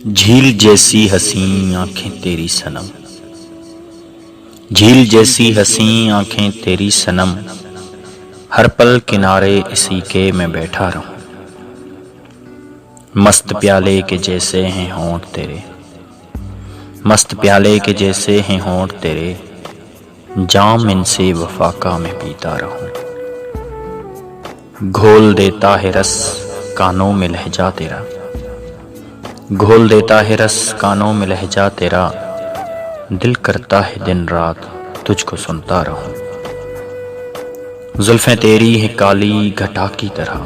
جھیل جیسی حسین آنکھیں تیری صنم، جھیل جیسی حسین آنکھیں تیری صنم، ہر پل کنارے اسی کے میں بیٹھا رہوں۔ مست پیالے کے جیسے ہیں ہونٹ تیرے، مست پیالے کے جیسے ہیں ہونٹ تیرے، جام ان سے وفا کا میں پیتا رہوں۔ گھول دیتا ہے رس کانوں میں لہجہ تیرا، گھول دیتا ہے رس کانوں میں لہجہ تیرا، دل کرتا ہے دن رات تجھ کو سنتا رہوں۔ زلفیں تیری ہیں کالی گھٹا کی طرح،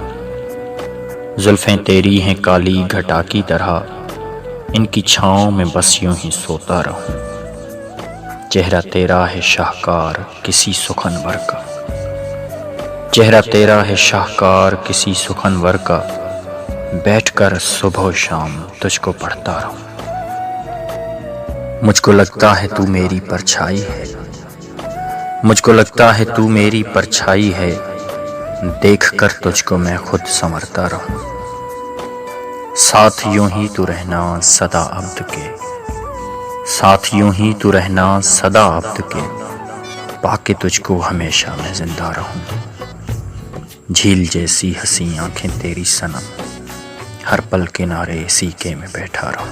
زلفیں تیری ہیں کالی گھٹا کی طرح، ان کی چھاؤں میں بس یوں ہی سوتا رہوں۔ چہرہ تیرا ہے شاہکار کسی سخنور کا، چہرہ تیرا ہے شاہکار کسی سخنور کا، بیٹھ کر صبح و شام تجھ کو پڑھتا رہوں۔ مجھ کو لگتا ہے تو میری پرچھائی ہے، مجھ کو لگتا ہے تو میری پرچھائی ہے، دیکھ کر تجھ کو میں خود سنورتا رہوں۔ ساتھ یوں ہی تو رہنا سدا عبد کے، ساتھ یوں ہی تو رہنا سدا عبد کے، پاکے تجھ کو ہمیشہ میں زندہ رہوں۔ جھیل جیسی حسین آنکھیں تیری صنم، ہر پل کنارے اسی کے میں بیٹھا رہوں۔